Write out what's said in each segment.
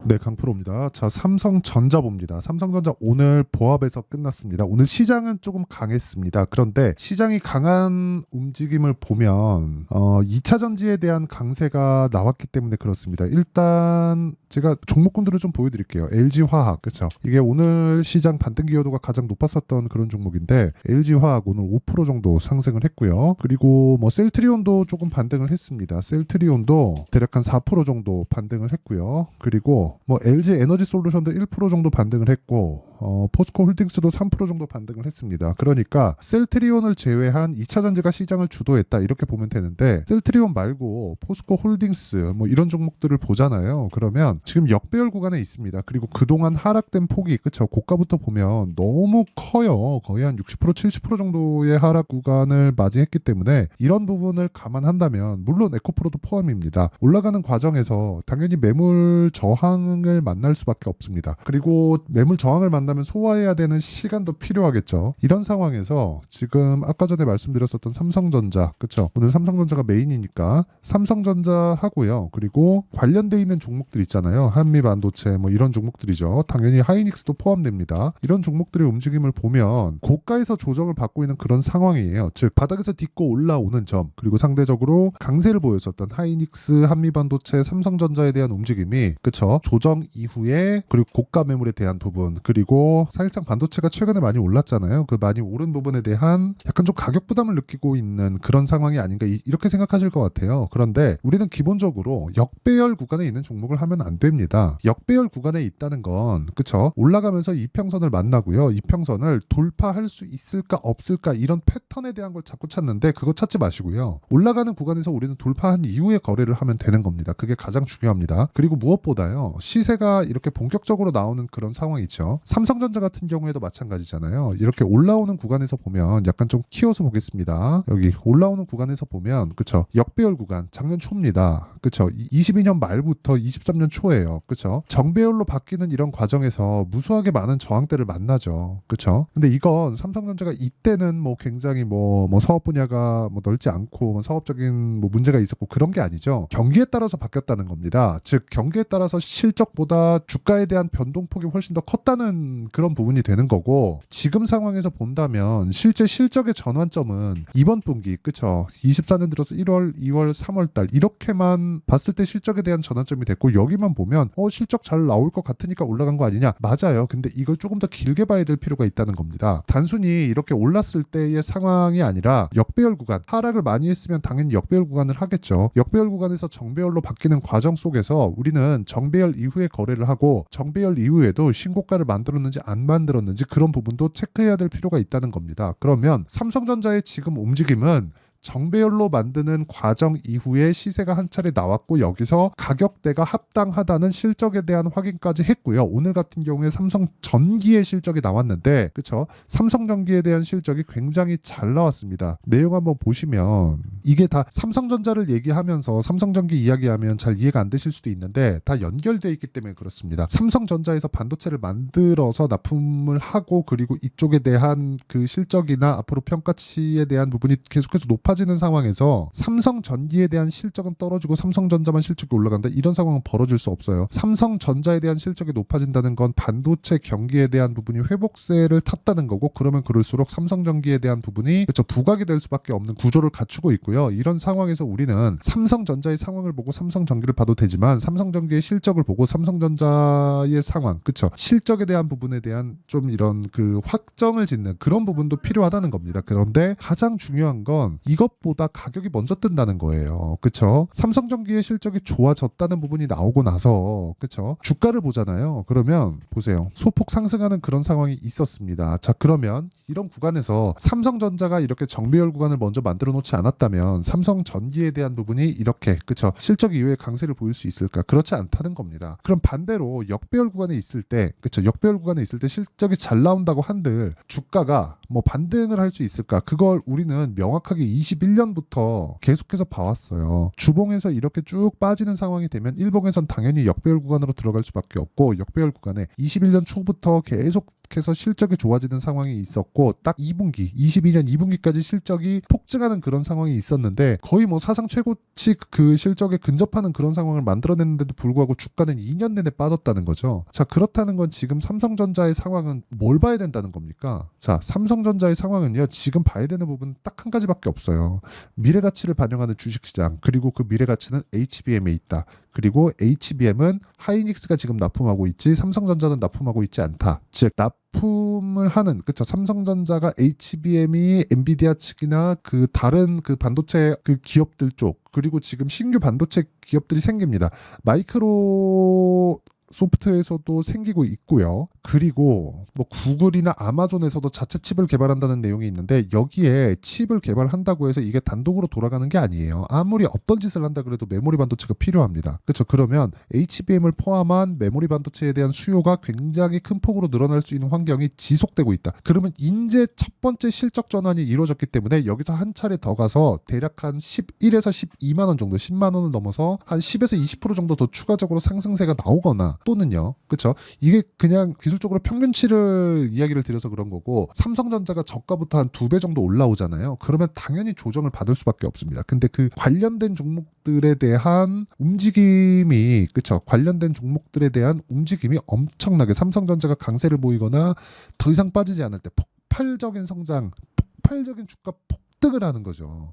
네, 강프로입니다. 자, 삼성전자 봅니다. 삼성전자 오늘 보합에서 끝났습니다. 오늘 시장은 조금 강했습니다. 그런데 시장이 강한 움직임을 보면 2차 전지에 대한 강세가 나왔기 때문에 그렇습니다. 일단 제가 종목군들을 좀 보여드릴게요. LG화학, 그렇죠? 이게 오늘 시장 반등 기여도가 가장 높았었던 그런 종목인데 LG화학 오늘 5% 정도 상승을 했고요. 그리고 뭐 셀트리온도 조금 반등을 했습니다. 셀트리온도 대략 한 4% 정도 반등을 했고요. 그리고 뭐 LG 에너지 솔루션도 1% 정도 반등을 했고 포스코 홀딩스도 3% 정도 반등을 했습니다. 그러니까 셀트리온을 제외한 2차 전지가 시장을 주도했다 이렇게 보면 되는데 셀트리온 말고 포스코 홀딩스 뭐 이런 종목들을 보잖아요. 그러면 지금 역배열 구간에 있습니다. 그리고 그동안 하락된 폭이 그쵸 고가부터 보면 너무 커요. 거의 한 60% 70% 정도의 하락 구간을 맞이했기 때문에 이런 부분을 감안한다면 물론 에코프로도 포함입니다. 올라가는 과정에서 당연히 매물 저항을 만날 수밖에 없습니다. 그리고 매물 저항을 만나면 소화해야 되는 시간도 필요하겠죠. 이런 상황에서 지금 아까 전에 말씀드렸었던 삼성전자, 그쵸? 오늘 삼성전자가 메인이니까 삼성전자 하고요. 그리고 관련돼 있는 종목들 있잖아요. 한미반도체 뭐 이런 종목들이죠. 당연히 하이닉스도 포함됩니다. 이런 종목들의 움직임을 보면 고가에서 조정을 받고 있는 그런 상황이에요. 즉 바닥에서 딛고 올라오는 점 그리고 상대적으로 강세를 보였었던 하이닉스, 한미반도체, 삼성전자에 대한 움직임이 그쵸? 조정 이후에 그리고 고가 매물에 대한 부분 그리고 사실상 반도체가 최근에 많이 올랐잖아요. 그 많이 오른 부분에 대한 약간 좀 가격 부담을 느끼고 있는 그런 상황이 아닌가 이렇게 생각하실 것 같아요. 그런데 우리는 기본적으로 역배열 구간에 있는 종목을 하면 안 됩니다. 역배열 구간에 있다는 건 그쵸? 올라가면서 이평선을 만나고요. 이평선을 돌파할 수 있을까 없을까 이런 패턴에 대한 걸 자꾸 찾는데 그거 찾지 마시고요. 올라가는 구간에서 우리는 돌파한 이후에 거래를 하면 되는 겁니다. 그게 가장 중요합니다. 그리고 무엇보다요. 시세가 이렇게 본격적으로 나오는 그런 상황이 있죠. 삼성전자 같은 경우에도 마찬가지잖아요. 이렇게 올라오는 구간에서 보면 약간 좀 키워서 보겠습니다. 여기 올라오는 구간에서 보면 그쵸? 역배열 구간 작년 초입니다. 그쵸? 22년 말부터 23년 초예요. 그쵸? 정배열로 바뀌는 이런 과정에서 무수하게 많은 저항대를 만나죠. 그쵸? 근데 이건 삼성전자가 이때는 뭐 굉장히 뭐 사업 분야가 뭐 넓지 않고 뭐 사업적인 뭐 문제가 있었고 그런 게 아니죠. 경기에 따라서 바뀌었다는 겁니다. 즉 경기에 따라서 실적보다 주가에 대한 변동폭이 훨씬 더 컸다는 그런 부분이 되는 거고 지금 상황에서 본다면 실제 실적의 전환점은 이번 분기 그쵸 24년 들어서 1월, 2월, 3월 달 이렇게만 봤을 때 실적에 대한 전환점이 됐고 여기만 보면 실적 잘 나올 것 같으니까 올라간 거 아니냐 맞아요. 근데 이걸 조금 더 길게 봐야 될 필요가 있다는 겁니다. 단순히 이렇게 올랐을 때의 상황이 아니라 역배열 구간 하락을 많이 했으면 당연히 역배열 구간을 하겠죠. 역배열 구간에서 정배열로 바뀌는 과정 속에서 우리는 정배열 이후에 거래를 하고 정배열 이후에도 신고가를 만들었는지 안 만들었는지 그런 부분도 체크해야 될 필요가 있다는 겁니다. 그러면 삼성전자의 지금 움직임은 정배열로 만드는 과정 이후에 시세가 한 차례 나왔고 여기서 가격대가 합당하다는 실적에 대한 확인까지 했고요. 오늘 같은 경우에 삼성전기의 실적이 나왔는데 그쵸? 삼성전기에 대한 실적이 굉장히 잘 나왔습니다. 내용 한번 보시면 이게 다 삼성전자를 얘기하면서 삼성전기 이야기하면 잘 이해가 안 되실 수도 있는데 다 연결되어 있기 때문에 그렇습니다. 삼성전자에서 반도체를 만들어서 납품을 하고 그리고 이쪽에 대한 그 실적이나 앞으로 평가치에 대한 부분이 계속해서 높아지는 상황에서 삼성전기에 대한 실적은 떨어지고 삼성전자만 실적이 올라간다 이런 상황은 벌어질 수 없어요. 삼성전자에 대한 실적이 높아진다는 건 반도체 경기에 대한 부분이 회복세를 탔다는 거고 그러면 그럴수록 삼성전기에 대한 부분이 그렇죠 부각이 될 수밖에 없는 구조를 갖추고 있고요. 이런 상황에서 우리는 삼성전자의 상황을 보고 삼성전기를 봐도 되지만 삼성전기의 실적을 보고 삼성전자의 상황 그렇죠 실적에 대한 부분에 대한 좀 이런 그 확정을 짓는 그런 부분도 필요하다는 겁니다. 그런데 가장 중요한 건 이것보다 가격이 먼저 뜬다는 거예요. 그쵸? 삼성전기의 실적이 좋아졌다는 부분이 나오고 나서 그쵸? 주가를 보잖아요. 그러면 보세요. 소폭 상승하는 그런 상황이 있었습니다. 자 그러면 이런 구간에서 삼성전자가 이렇게 정배열 구간을 먼저 만들어 놓지 않았다면 삼성전기에 대한 부분이 이렇게 그쵸? 실적 이후에 강세를 보일 수 있을까? 그렇지 않다는 겁니다. 그럼 반대로 역배열 구간에 있을 때 그쵸? 역배열 구간에 있을 때 실적이 잘 나온다고 한들 주가가 뭐 반등을 할 수 있을까? 그걸 우리는 명확하게 21년부터 계속해서 봐왔어요. 주봉에서 이렇게 쭉 빠지는 상황이 되면 일봉에선 당연히 역배열 구간으로 들어갈 수밖에 없고 역배열 구간에 21년 초부터 계속 계속해서 실적이 좋아지는 상황이 있었고 딱 2분기 22년 2분기까지 실적이 폭증하는 그런 상황이 있었는데 거의 뭐 사상 최고치 그 실적에 근접하는 그런 상황을 만들어냈는데도 불구하고 주가는 2년 내내 빠졌다는 거죠. 자, 그렇다는 건 지금 삼성전자의 상황은 뭘 봐야 된다는 겁니까? 자, 삼성전자의 상황은요, 지금 봐야 되는 부분은 딱 한 가지밖에 없어요. 미래 가치를 반영하는 주식시장, 그리고 그 미래 가치는 HBM에 있다. 그리고 HBM은 하이닉스가 지금 납품하고 있지 삼성전자는 납품하고 있지 않다. 즉 납품을 하는, 그쵸, 삼성전자가 HBM이 엔비디아 측이나 그 다른 그 반도체 그 기업들 쪽, 그리고 지금 신규 반도체 기업들이 생깁니다. 마이크로 소프트에서도 생기고 있고요. 그리고 뭐 구글이나 아마존에서도 자체 칩을 개발한다는 내용이 있는데 여기에 칩을 개발한다고 해서 이게 단독으로 돌아가는 게 아니에요. 아무리 어떤 짓을 한다 그래도 메모리 반도체가 필요합니다. 그렇죠? 그러면 HBM을 포함한 메모리 반도체에 대한 수요가 굉장히 큰 폭으로 늘어날 수 있는 환경이 지속되고 있다. 그러면 이제 첫 번째 실적 전환이 이루어졌기 때문에 여기서 한 차례 더 가서 대략 한 11에서 12만 원 정도, 10만 원을 넘어서 한 10에서 20% 정도 더 추가적으로 상승세가 나오거나 또는요, 그렇죠? 이게 그냥 기술적으로 평균치를 이야기를 드려서 그런 거고 삼성전자가 저가부터 한 2배 정도 올라오잖아요. 그러면 당연히 조정을 받을 수밖에 없습니다. 근데 그 관련된 종목들에 대한 움직임이, 그렇죠? 관련된 종목들에 대한 움직임이 엄청나게 삼성전자가 강세를 보이거나 더 이상 빠지지 않을 때 폭발적인 성장, 폭발적인 주가 폭등을 하는 거죠.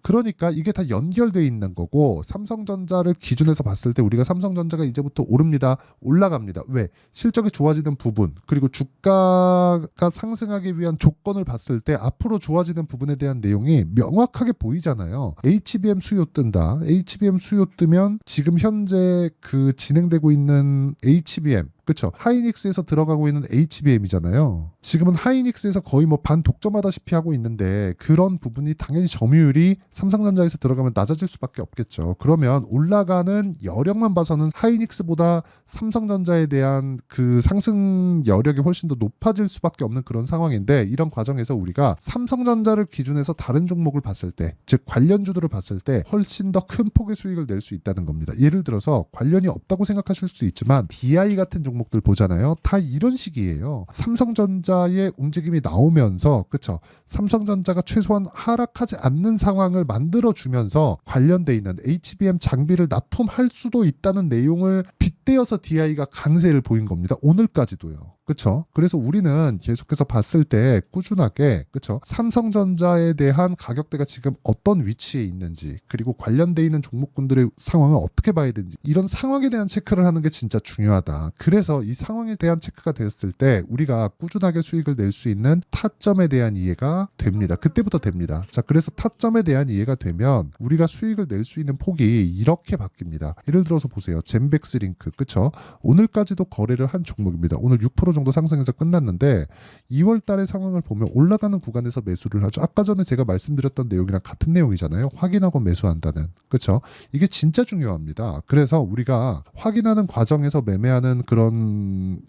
그러니까 이게 다 연결돼 있는 거고 삼성전자를 기준해서 봤을 때 우리가 삼성전자가 이제부터 오릅니다. 올라갑니다. 왜? 실적이 좋아지는 부분, 그리고 주가가 상승하기 위한 조건을 봤을 때 앞으로 좋아지는 부분에 대한 내용이 명확하게 보이잖아요. HBM 수요 뜬다. HBM 수요 뜨면 지금 현재 그 진행되고 있는 HBM, 그렇죠? 하이닉스에서 들어가고 있는 HBM이잖아요. 지금은 하이닉스에서 거의 뭐 반 독점하다시피 하고 있는데 그런 부분이 당연히 점유율이 삼성전자에서 들어가면 낮아질 수밖에 없겠죠. 그러면 올라가는 여력만 봐서는 하이닉스보다 삼성전자에 대한 그 상승 여력이 훨씬 더 높아질 수밖에 없는 그런 상황인데 이런 과정에서 우리가 삼성전자를 기준해서 다른 종목을 봤을 때, 즉 관련주들을 봤을 때 훨씬 더 큰 폭의 수익을 낼 수 있다는 겁니다. 예를 들어서 관련이 없다고 생각하실 수 있지만 DI 같은 종목들 보잖아요. 다 이런 식이에요. 삼성전자의 움직임이 나오면서, 그렇죠? 삼성전자가 최소한 하락하지 않는 상황을 만들어주면서 관련돼 있는 HBM 장비를 납품할 수도 있다는 내용을 빗대어서 DI가 강세를 보인 겁니다. 오늘까지도요. 그렇죠? 그래서 우리는 계속해서 봤을 때 꾸준하게, 그렇죠? 삼성전자에 대한 가격대가 지금 어떤 위치에 있는지, 그리고 관련돼 있는 종목군들의 상황을 어떻게 봐야 되는지, 이런 상황에 대한 체크를 하는 게 진짜 중요하다. 그래서 이 상황에 대한 체크가 되었을 때 우리가 꾸준하게 수익을 낼 수 있는 타점에 대한 이해가 됩니다. 그때부터 됩니다. 자, 그래서 타점에 대한 이해가 되면 우리가 수익을 낼 수 있는 폭이 이렇게 바뀝니다. 예를 들어서 보세요. 젠백스 링크, 그렇죠? 오늘까지도 거래를 한 종목입니다. 오늘 6% 정도 상승해서 끝났는데 2월 달의 상황을 보면 올라가는 구간에서 매수를 하죠. 아까 전에 제가 말씀드렸던 내용이랑 같은 내용이잖아요. 확인하고 매수한다는. 그렇죠? 이게 진짜 중요합니다. 그래서 우리가 확인하는 과정에서 매매하는 그런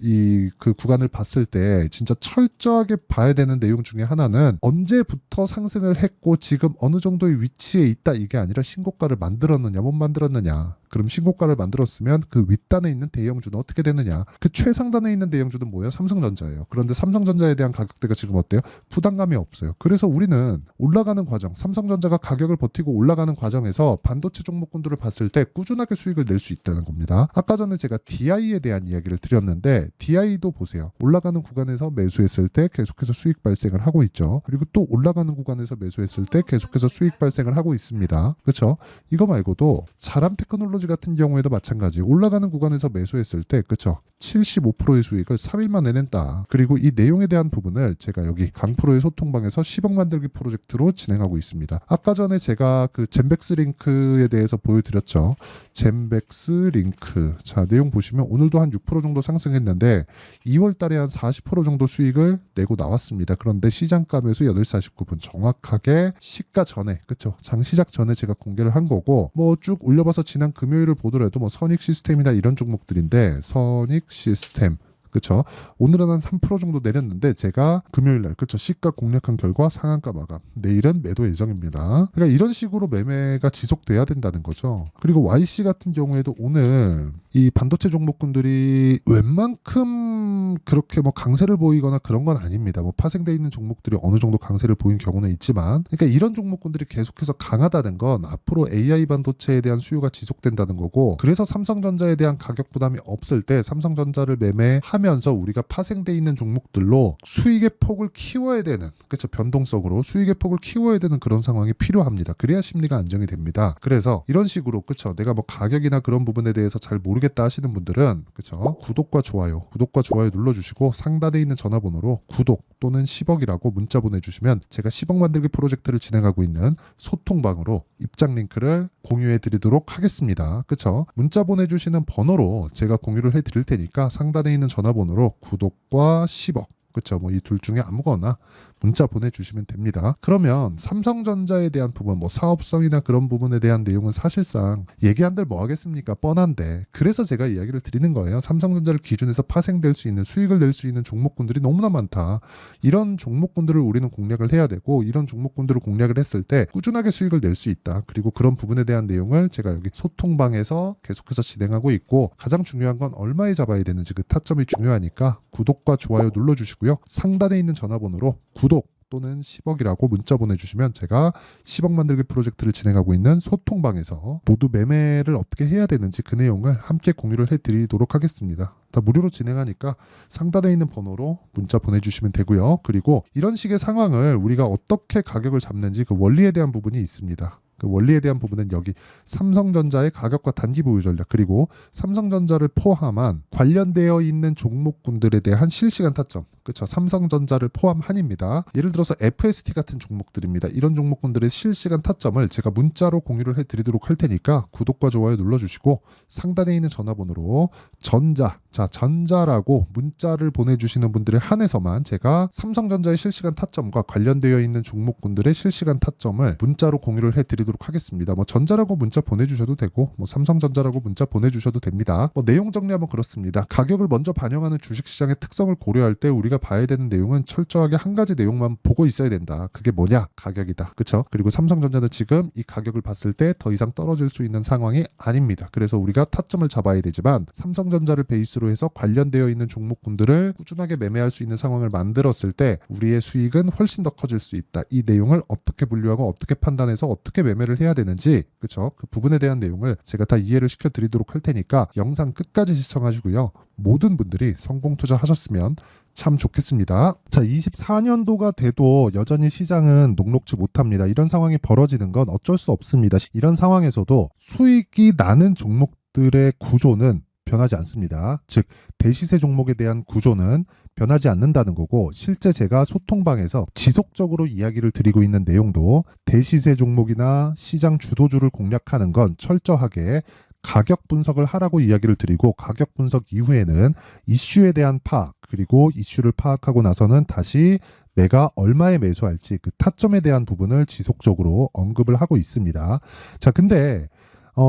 그 구간을 봤을 때 진짜 철저하게 봐야 되는 내용 중에 하나는 언제부터 상승을 했고 지금 어느 정도의 위치에 있다, 이게 아니라 신고가를 만들었느냐 못 만들었느냐. 그럼 신고가를 만들었으면 그 윗단에 있는 대형주는 어떻게 되느냐. 그 최상단에 있는 대형주는 뭐예요? 삼성전자예요. 그런데 삼성전자에 대한 가격대가 지금 어때요? 부담감이 없어요. 그래서 우리는 올라가는 과정, 삼성전자가 가격을 버티고 올라가는 과정에서 반도체 종목군들을 봤을 때 꾸준하게 수익을 낼 수 있다는 겁니다. 아까 전에 제가 DI에 대한 이야기를 드렸는데 DI도 보세요. 올라가는 구간에서 매수했을 때 계속해서 수익 발생을 하고 있죠. 그리고 또 올라가는 구간에서 매수했을 때 계속해서 수익 발생을 하고 있습니다. 그렇죠? 이거 말고도 자람 테크놀로지 같은 경우에도 마찬가지. 올라가는 구간에서 매수했을 때, 그렇죠? 75%의 수익을 3일 만에 낸다. 그리고 이 내용에 대한 부분을 제가 여기 강프로의 소통방에서 10억 만들기 프로젝트로 진행하고 있습니다. 아까 전에 제가 그 젠백스 링크에 대해서 보여드렸죠. 젠백스 링크. 자, 내용 보시면 오늘도 한 6% 정도 상승했는데 2월 달에 한 40% 정도 수익을 내고 나왔습니다. 그런데 시장가 매수 8시 49분 정확하게 시가 전에, 그렇죠? 장 시작 전에 제가 공개를 한 거고, 뭐 쭉 올려봐서 지난 금요일을 보더라도 뭐 선익 시스템이나 이런 종목들인데 선익 시스템, 그쵸? 오늘은 한 3% 정도 내렸는데 제가 금요일날 그쵸? 시가 공략한 결과 상한가 마감. 내일은 매도 예정입니다. 그러니까 이런 식으로 매매가 지속돼야 된다는 거죠. 그리고 YC 같은 경우에도 오늘 이 반도체 종목군들이 웬만큼 그렇게 뭐 강세를 보이거나 그런 건 아닙니다. 뭐 파생돼 있는 종목들이 어느 정도 강세를 보인 경우는 있지만, 그러니까 이런 종목군들이 계속해서 강하다는 건 앞으로 AI 반도체에 대한 수요가 지속된다는 거고, 그래서 삼성전자에 대한 가격 부담이 없을 때 삼성전자를 매매하면서 우리가 파생돼 있는 종목들로 수익의 폭을 키워야 되는, 그렇죠, 변동성으로 수익의 폭을 키워야 되는 그런 상황이 필요합니다. 그래야 심리가 안정이 됩니다. 그래서 이런 식으로, 그렇죠, 내가 뭐 가격이나 그런 부분에 대해서 잘 모르겠다 하시는 분들은, 그렇죠, 구독과 좋아요 눌러주시고 상단에 있는 전화번호로 구독 또는 10억이라고 문자 보내주시면 제가 10억 만들기 프로젝트를 진행하고 있는 소통방으로 입장 링크를 공유해 드리도록 하겠습니다. 그쵸? 문자 보내주시는 번호로 제가 공유를 해 드릴 테니까 상단에 있는 전화번호로 구독과 10억, 그쵸, 뭐 이 둘 중에 아무거나 문자 보내주시면 됩니다. 그러면 삼성전자에 대한 부분, 뭐 사업성이나 그런 부분에 대한 내용은 사실상 얘기한들 뭐 하겠습니까? 뻔한데, 그래서 제가 이야기를 드리는 거예요. 삼성전자를 기준해서 파생될 수 있는, 수익을 낼 수 있는 종목군들이 너무나 많다. 이런 종목군들을 우리는 공략을 해야 되고, 이런 종목군들을 공략을 했을 때 꾸준하게 수익을 낼 수 있다. 그리고 그런 부분에 대한 내용을 제가 여기 소통방에서 계속해서 진행하고 있고, 가장 중요한 건 얼마에 잡아야 되는지 그 타점이 중요하니까 구독과 좋아요 눌러주시고요. 상단에 있는 전화번호로 구독 또는 10억이라고 문자 보내주시면 제가 10억 만들기 프로젝트를 진행하고 있는 소통방에서 모두 매매를 어떻게 해야 되는지 그 내용을 함께 공유를 해드리도록 하겠습니다. 다 무료로 진행하니까 상단에 있는 번호로 문자 보내주시면 되고요. 그리고 이런 식의 상황을 우리가 어떻게 가격을 잡는지 그 원리에 대한 부분이 있습니다. 그 원리에 대한 부분은 여기 삼성전자의 가격과 단기 보유 전략, 그리고 삼성전자를 포함한 관련되어 있는 종목군들에 대한 실시간 타점, 그렇죠, 삼성전자를 포함한입니다. 예를 들어서 FST 같은 종목들입니다. 이런 종목군들의 실시간 타점을 제가 문자로 공유를 해드리도록 할 테니까 구독과 좋아요 눌러주시고 상단에 있는 전화번호로 전자라고 문자를 보내주시는 분들에 한해서만 제가 삼성전자의 실시간 타점과 관련되어 있는 종목군들의 실시간 타점을 문자로 공유를 해드리도록 하겠습니다. 뭐 전자라고 문자 보내주셔도 되고, 뭐 삼성전자라고 문자 보내주셔도 됩니다. 뭐 내용 정리하면 그렇습니다. 가격을 먼저 반영하는 주식시장의 특성을 고려할 때 우리가 봐야 되는 내용은 철저하게 한 가지 내용만 보고 있어야 된다. 그게 뭐냐? 가격이다. 그렇죠? 그리고 삼성전자는 지금 이 가격을 봤을 때 더 이상 떨어질 수 있는 상황이 아닙니다. 그래서 우리가 타점을 잡아야 되지만, 삼성전자를 베이스로 해서 관련되어 있는 종목군들을 꾸준하게 매매할 수 있는 상황을 만들었을 때 우리의 수익은 훨씬 더 커질 수 있다. 이 내용을 어떻게 분류하고 어떻게 판단해서 어떻게 매매를 해야 되는지, 그렇죠, 그 부분에 대한 내용을 제가 다 이해를 시켜드리도록 할 테니까 영상 끝까지 시청하시고요. 모든 분들이 성공 투자하셨으면 참 좋겠습니다. 자, 24년도가 돼도 여전히 시장은 녹록지 못합니다. 이런 상황이 벌어지는 건 어쩔 수 없습니다. 이런 상황에서도 수익이 나는 종목들의 구조는 변하지 않습니다. 즉, 대시세 종목에 대한 구조는 변하지 않는다는 거고, 실제 제가 소통방에서 지속적으로 이야기를 드리고 있는 내용도 대시세 종목이나 시장 주도주를 공략하는 건 철저하게 가격 분석을 하라고 이야기를 드리고, 가격 분석 이후에는 이슈에 대한 파악, 그리고 이슈를 파악하고 나서는 다시 내가 얼마에 매수할지 그 타점에 대한 부분을 지속적으로 언급을 하고 있습니다. 자, 근데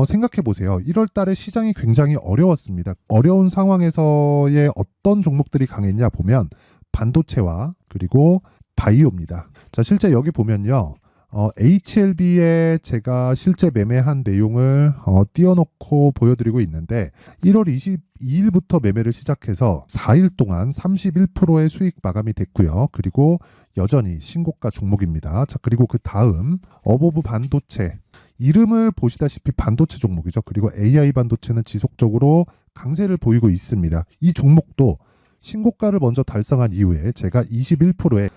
생각해 보세요. 1월 달에 시장이 굉장히 어려웠습니다. 어려운 상황에서의 어떤 종목들이 강했냐 보면 반도체와 그리고 바이오입니다. 자, 실제 여기 보면요. HLB에 제가 실제 매매한 내용을 띄워놓고 보여드리고 있는데, 1월 22일부터 매매를 시작해서 4일 동안 31%의 수익 마감이 됐고요. 그리고 여전히 신고가 종목입니다. 자, 그리고 그 다음 어보브 반도체, 이름을 보시다시피 반도체 종목이죠. 그리고 AI 반도체는 지속적으로 강세를 보이고 있습니다. 이 종목도 신고가를 먼저 달성한 이후에 제가 21%의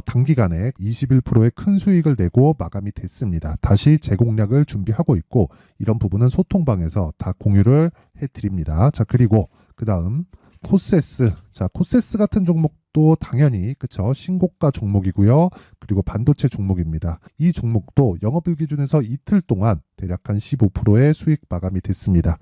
단기간에 21%의 큰 수익을 내고 마감이 됐습니다. 다시 재공략을 준비하고 있고, 이런 부분은 소통방에서 다 공유를 해드립니다. 자, 그리고 그 다음 코세스. 자, 코세스 같은 종목도 당연히, 그쵸, 신고가 종목이고요. 그리고 반도체 종목입니다. 이 종목도 영업일 기준에서 이틀 동안 대략 한 15%의 수익 마감이 됐습니다.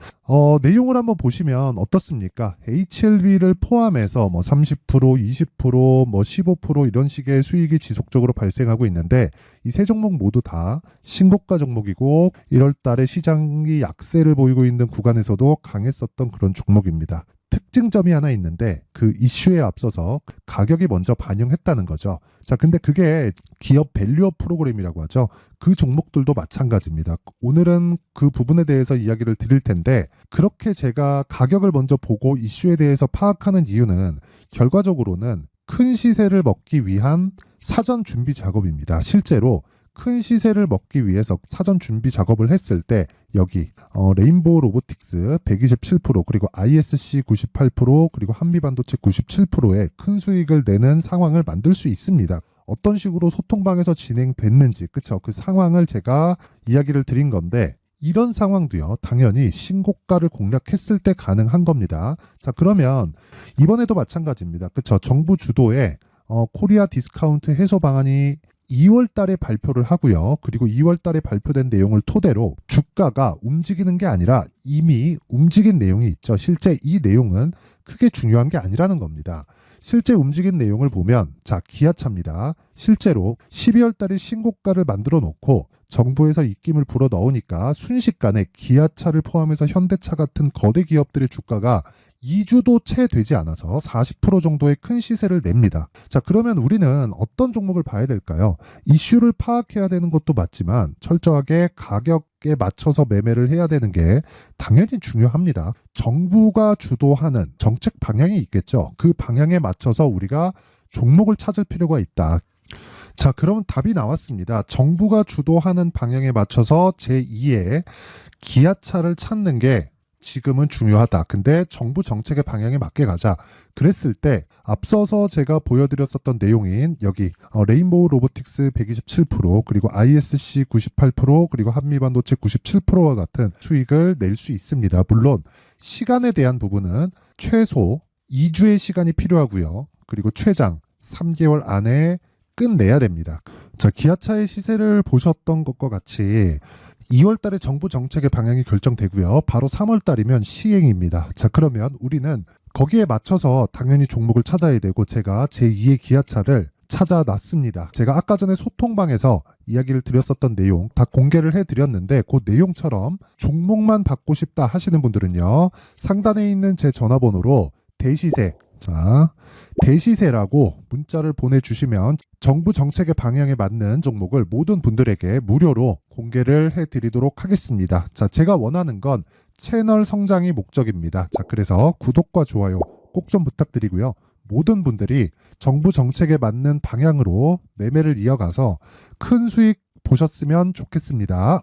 내용을 한번 보시면 어떻습니까? HLB를 포함해서 뭐 30%, 20%, 뭐 15% 이런 식의 수익이 지속적으로 발생하고 있는데, 이 세 종목 모두 다 신고가 종목이고 1월 달에 시장이 약세를 보이고 있는 구간에서도 강했었던 그런 종목입니다. 특징점이 하나 있는데 그 이슈에 앞서서 가격이 먼저 반영했다는 거죠. 자, 근데 그게 기업 밸류업 프로그램이라고 하죠. 그 종목들도 마찬가지입니다. 오늘은 그 부분에 대해서 이야기를 드릴 텐데 그렇게 제가 가격을 먼저 보고 이슈에 대해서 파악하는 이유는 결과적으로는 큰 시세를 먹기 위한 사전 준비 작업입니다. 실제로 큰 시세를 먹기 위해서 사전 준비 작업을 했을 때 여기 레인보우 로보틱스 127% 그리고 ISC 98% 그리고 한미반도체 97%의 큰 수익을 내는 상황을 만들 수 있습니다. 어떤 식으로 소통방에서 진행됐는지 그쵸? 그 상황을 제가 이야기를 드린 건데 이런 상황도요 당연히 신고가를 공략했을 때 가능한 겁니다. 자, 그러면 이번에도 마찬가지입니다. 그쵸? 정부 주도의 코리아 디스카운트 해소 방안이 2월 달에 발표를 하고요. 그리고 2월 달에 발표된 내용을 토대로 주가가 움직이는 게 아니라 이미 움직인 내용이 있죠. 실제 이 내용은 크게 중요한 게 아니라는 겁니다. 실제 움직인 내용을 보면 자, 기아차입니다. 실제로 12월 달에 신고가를 만들어 놓고 정부에서 입김을 불어 넣으니까 순식간에 기아차를 포함해서 현대차 같은 거대 기업들의 주가가 2주도 채 되지 않아서 40% 정도의 큰 시세를 냅니다. 자, 그러면 우리는 어떤 종목을 봐야 될까요? 이슈를 파악해야 되는 것도 맞지만 철저하게 가격에 맞춰서 매매를 해야 되는 게 당연히 중요합니다. 정부가 주도하는 정책 방향이 있겠죠. 그 방향에 맞춰서 우리가 종목을 찾을 필요가 있다. 자, 그러면 답이 나왔습니다. 정부가 주도하는 방향에 맞춰서 제2의 기아차를 찾는 게 지금은 중요하다. 근데 정부 정책의 방향에 맞게 가자. 그랬을 때 앞서서 제가 보여드렸었던 내용인 여기 레인보우 로보틱스 127% 그리고 ISC 98% 그리고 한미반도체 97%와 같은 수익을 낼 수 있습니다. 물론 시간에 대한 부분은 최소 2주의 시간이 필요하고요. 그리고 최장 3개월 안에 끝내야 됩니다. 자, 기아차의 시세를 보셨던 것과 같이 2월 달에 정부 정책의 방향이 결정되고요. 바로 3월 달이면 시행입니다. 자, 그러면 우리는 거기에 맞춰서 당연히 종목을 찾아야 되고 제가 제2의 기아차를 찾아놨습니다. 제가 아까 전에 소통방에서 이야기를 드렸었던 내용 다 공개를 해드렸는데 그 내용처럼 종목만 받고 싶다 하시는 분들은요. 상단에 있는 제 전화번호로 대시세 대시세라고 문자를 보내주시면 정부 정책의 방향에 맞는 종목을 모든 분들에게 무료로 공개를 해드리도록 하겠습니다. 자, 제가 원하는 건 채널 성장이 목적입니다. 자, 그래서 구독과 좋아요 꼭 좀 부탁드리고요. 모든 분들이 정부 정책에 맞는 방향으로 매매를 이어가서 큰 수익 보셨으면 좋겠습니다.